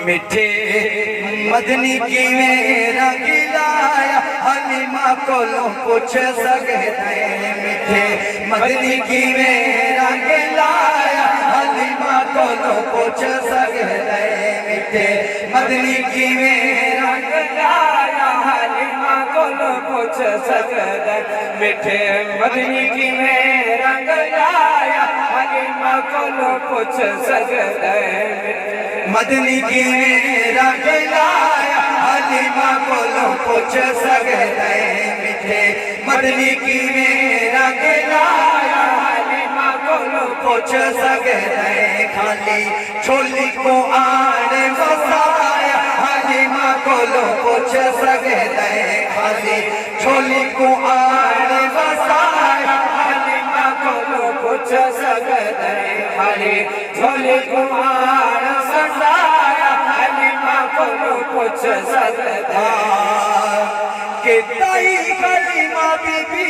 میٹھے مدنی کی میرا گلایا حلیمہ کولوں پوچھ سکتے میٹھے مدنی کی میرا گلایا حلیمہ کولوں پوچھ سکتے میٹھے مدنی کی میرا گلایا حلیمہ کولوں پوچھ سکتے میٹھے مدنی کی میرا گلایا حلیمہ کولوں پوچھ سکتے مدنی کی میرا گلایا حلیمہ کولوں پوچھ سکتے میٹھے مدنی کی میرا گلایا حلیمہ کولوں پوچھ سکتے خالی چھولی کو آنے وسایا حلیمہ کولوں پوچھ سکتے خالی چھولی کو آنے وسایا حلیمہ کولوں پوچھ سکتے خالی چھولی کو آنے وسایا حلیمہ کولوں پوچھ سکتے کہ تائی حلیمہ بی بی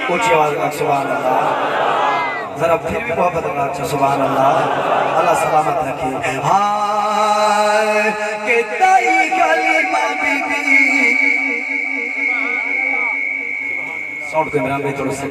اونچی آواز میں سبحان اللہ ذرا پھر بھی محبت اللہ اچھا سبحان اللہ اللہ سلامت رکھے ہاں کہ تائی حلیمہ بی بی ساؤنڈ کو عمران بھائی تھوڑا سا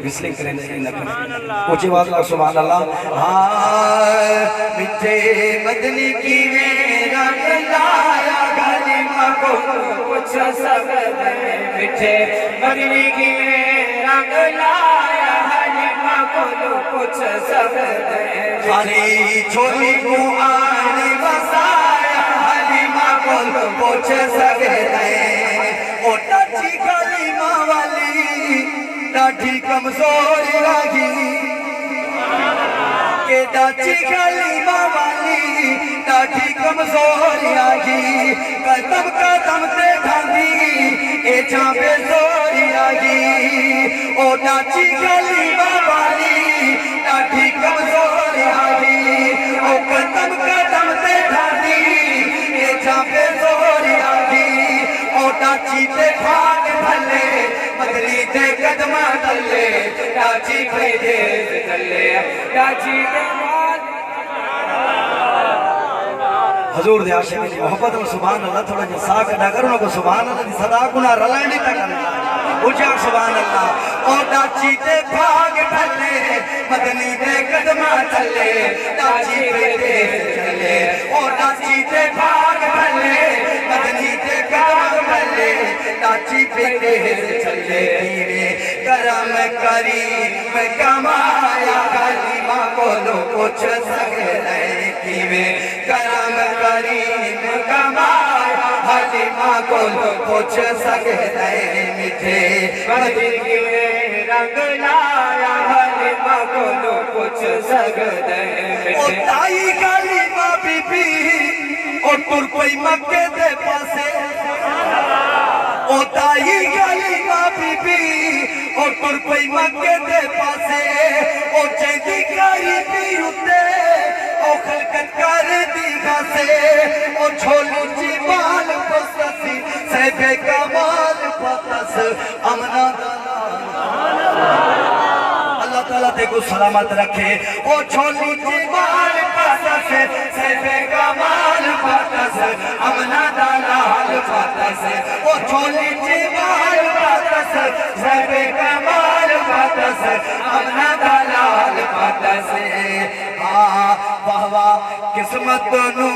وسلنگ کریں نہ کریں اونچی آواز میں سبحان اللہ ہاں میٹھے مدنی کی میرا گلایا حلیمہ کولوں پوچھ سکتے میٹھے مدنی کی میرا گلایا حلیمہ کولوں پوچھ سکتے خالی چھولی کو آنے وسایا حلیمہ کولوں پوچھ سکتے او ڈاچی حلیمہ والی ڈاٹھی کمزور آگی کہ ڈاچی حلیمہ والی ڈاٹھی کمزور آگی قدم قدم تے کھاندی اے جہاں بے زور آگی او ڈاچی حلیمہ والی ڈاٹھی کمزور آگی او قدم قدم تے کھاندی اے جہاں بے زور آگی او ڈاچی تے بھاگ بھلے مدنی تے قدمہ دلے ڈاچی پہ دیز دلے ڈاچی تے بھاگ حضور دے عاشق کی محبت میں سبحان اللہ تھوڑا جو ساکھ ادا کرو کو سبحان اللہ دی صدا گناہ رلائنی تک اچھا سبحان اللہ او ڈاچی تے بھاگ بھلے مدنی تے قدمہ دلے ڈاچی پہ دیز دلے او ڈاچی تے بھاگ بھلے مدنی تے قدمہ دلے ڈاچی پہ دیز چلے دیوے کرم کریم کمایا حلیمہ کولوں پوچھ سکتے کیوے کرم کریم کمایا حلیمہ کولوں پوچھ سکتے میٹھے مدنی کی میرا گلایا حلیمہ کولوں پوچھ سکتے میٹھے تائی حلیمہ بی بی اور تر کوئی مکے دے پاسے او تائی حلیمہ بی بی اور تر کوئی مکے دے پاسے او چیدی کاری بھی ہوتے او خلقت کر دی گھاسے او چھولو چی مال پسسی سیبے کا مال پتس امنا اللہ تعالیٰ تے کو سلامت رکھے او چھولو چی مال پسسی سیبے کا مال پتس امنا دلال پتس او چھولی چی مال پتس سیبے کا مال پتس امنا دلال پتس واہ قسمت نو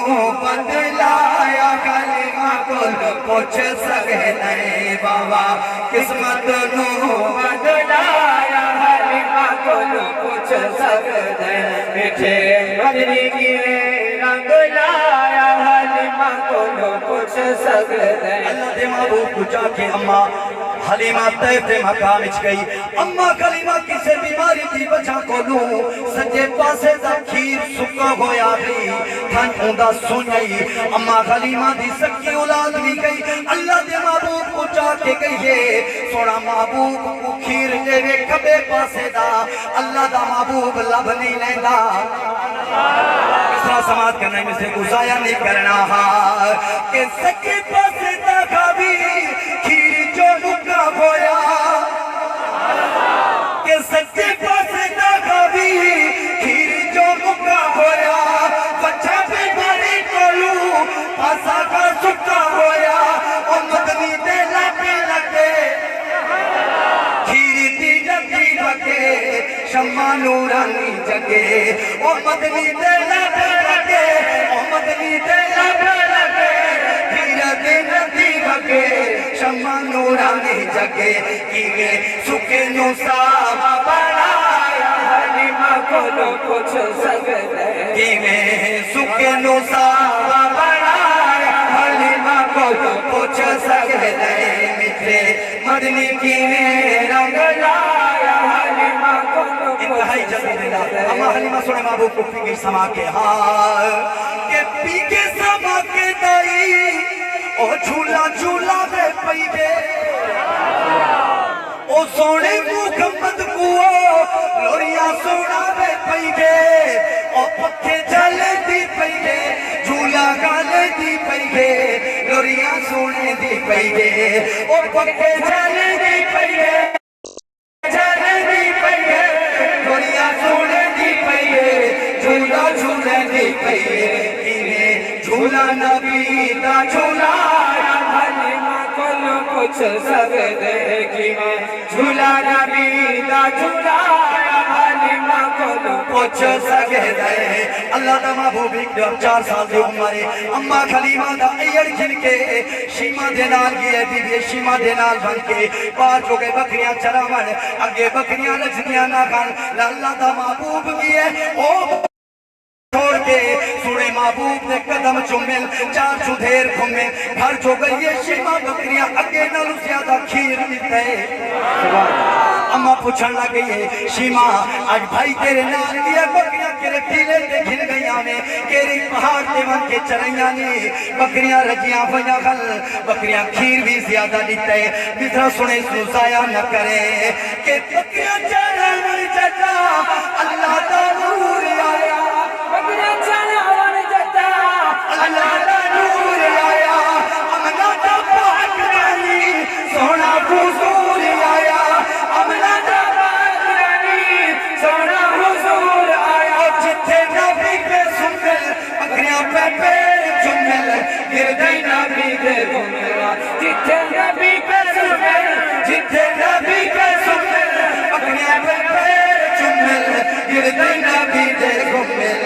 بدلایا حلیمہ کولوں پوچھ سکتے واہ قسمت نو بدلایا حلیمہ کولوں پوچھ سکتے میٹھے مدنی کی میرا گلایا حلیمہ کولوں پوچھ سکتے اللہ دے محبوب کو جا کے اماں حلیمہ طیف دے مقام اچ گئی اماں حلیمہ کسے بیماری دی وجہ کولوں سجے پاسے دا کھیر سکا ہویا گئی تھن ہوندہ سنئی اماں حلیمہ دی سکی اولاد بھی گئی اللہ دے محبوب کو جا کے گئی ہے سوڑا محبوب کو کھیر دے وے کبے پاسے دا اللہ دا محبوب لب نہیں لیندہ اس طرح سماعت کرنا ہے مجھے گزایا نہیں کرنا کہ سکی پاسے دا کبھی کھیر جو نکا ہویا کہ سکی پاسے دا کبھی کھیر جو نکا ہویا بچہ پہ پاسا کا سکا ہویا او مدنی دے لپے لگے کھیری دی جگی بگے شمع نورانی جگے او مدنی دے لپے لگے او مدنی دے لپے لگے کھیری دی جگی بگے شمع نورانی جگے کیویں سکے نو ساوا بڑھایا حلیمہ کولو کچھ سگدے کیویں سکے نو ساوا بڑھایا حلیمہ کولو کچھ سگدے میٹھے مدنی کیویں رنگ لایا حلیمہ کولو انتہائی جلدی دینا اما حلیمہ سنے محبوب کو پی گئی سما کے ہاں کہ پی کے سما کے دائی او جھولا جھولا بے پئی گے او سونے محمد کو لوریاں سونا بے پئی گے او پکھے چلے دی پئی گے جھولا گالے دی پئی گے لوریاں سونے دی پئی گے او پکھے چلے دی پئی گے چلے دی پئی گے لوریاں سونے دی پئی گے جھولا جھولے دی پئی گے جھولا نبی دا جھولا حلیمہ کولو کچھ سگدے کیویں جھولا نبی دا جھولا حلیمہ کولو کچھ سگدے اللہ دا محبوب ایک 4 سال دی عمر اما حلیمہ دا ایڑ جن کے شیمہ دے نال گئے بی بی شیمہ دے نال بن کے پار جو گئے بکریاں چراون اگے بکریاں لجدیاں نہ کھان اللہ دا محبوب گئے او چھوڑ کے سوڑے محبوب نے قدم چومل 4 چودھیر گھومے گھر جو گئی یہ شیمہ بکریاں اگے نالو زیادہ کھیر دیتے اما پوچھن لگئی ہے شیمہ آج بھائی تیرے نال دیا بکریاں کیرے ٹھیلے تے گھن گئیاں میں کیرے پہاڑ تے من کے چرائیاں نے بکریاں رجیاں ہویاں غل بکریاں کھیر بھی زیادہ دیتے مصرہ سنے سنو ضائع نہ کرے کہ بکریاں چرائیاں جتا اللہ دا نور آیا بکریاں چرائیاں جتا اللہ دا نور آیا امنا دا پاک رانی سونا حضور آیا امنا دا پاک رانی سونا حضور آیا جتھے نبی پہ سنمل بکریاں پہ پیر چنمل گردائی نبی دے گھوملا جتھے نبی پہ سنمل جتھے نبی پہ سنمل بکریاں پہ پیر چنمل گردائی نبی دے گھومل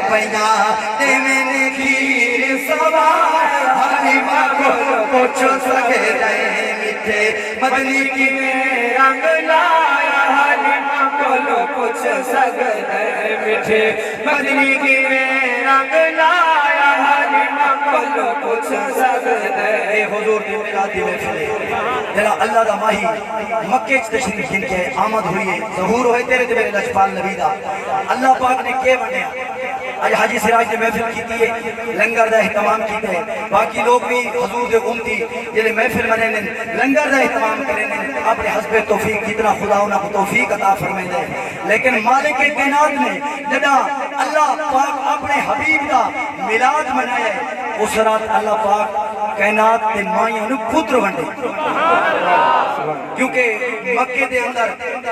پیاں دے میں نے کھیر سوار حلیمہ کولو کچھ سگدے میٹھے مدنی کی میں رنگ لایا حلیمہ کولو کچھ سگدے میٹھے مدنی کی میں رنگ لایا حلیمہ کولو کچھ سگدے حضور دی میلادی میں پھلے جنہا اللہ دا ماہی مکہ تشریف جن کے آمد ہوئی ہے ظہور ہوئے تیرے دے میرے لجپال نبی دا اللہ پاک نے کے بنیا آج حاجی سراج نے محفل کی ہے لنگر دا اہتمام کیتے ہیں باقی لوگ بھی حضور دے امتی جنہیں محفل منینے لنگر دا اہتمام کرینے اپنے حسب توفیق جتنا خدا انہا کو توفیق عطا فرمائے دے لیکن مالک کائنات نے جدا اللہ پاک اپنے حبیب دا میلاد منائے اس رات اللہ پاک کائنات تے مائیں انہوں پتر بندے کیونکہ مکہ دے اندر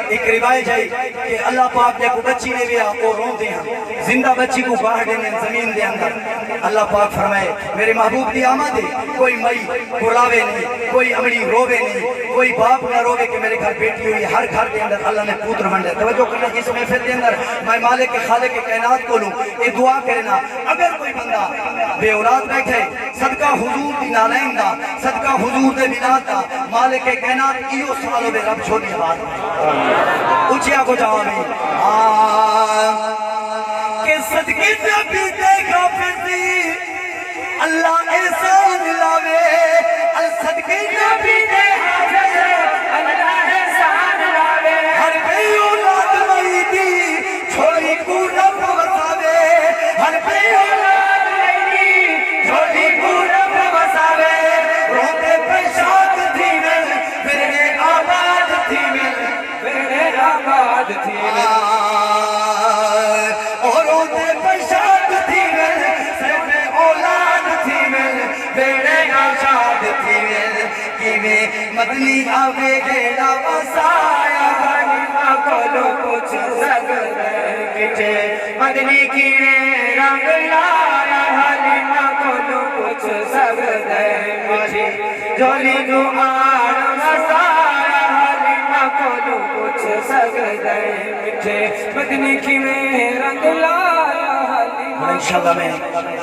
ایک روایت ہے کہ اللہ پاک جے کو بچی نے بھی وہ رون دے ہیں زندہ بچی کو باہر دینے زمین دے اندر اللہ پاک فرمائے میرے محبوب دی آمد ہے کوئی مئی قراوے نہیں کوئی امڑی رووے نہیں کوئی باپ نہ رووے کہ میرے گھر بیٹی ہوئی ہر گھر دے اندر اللہ نے پتر بندے توجہ کرنا اس محفل دے اندر میں مالک کے خالق کے کائنات کو لوں یہ دعا کرنا اگر کوئی بندہ بے اولاد بیٹھے صدقہ حضور دی نالین دا صدقہ حضور دے ملاد دا مالک کے کائنات ایو سالوں میں رب چھوڑی بات اچھیا کو جواب ہے کہ صدقے نبی دے غافر دی اللہ احسان لاوے صدقے نبی دے غافر اللہ احسان لاوے ہر بے اولاد مئی دی چھوڑی کو رب وساوے ہر بے اولاد مئی دی چھوڑی کو رب وساوے روتے پیشاد تھی مل پھرنے آباد تھی مل پھرنے آباد تھی مل اور روتے پیشاد تھی مل سیفے اولاد تھی مل پھرنے آشاد تھی مل کیویں مدنی آوے گیڑا وسایا حلیمہ کولو کچھ سگدے میٹھے مدنی کیویں رنگ لایا حلیمہ کولو کچھ جولی نو آڑ مسایا حلیمہ کولو کچھ سگدے مٹھے مدنی کی میں رنگ لایا حلیمہ انشاءاللہ میں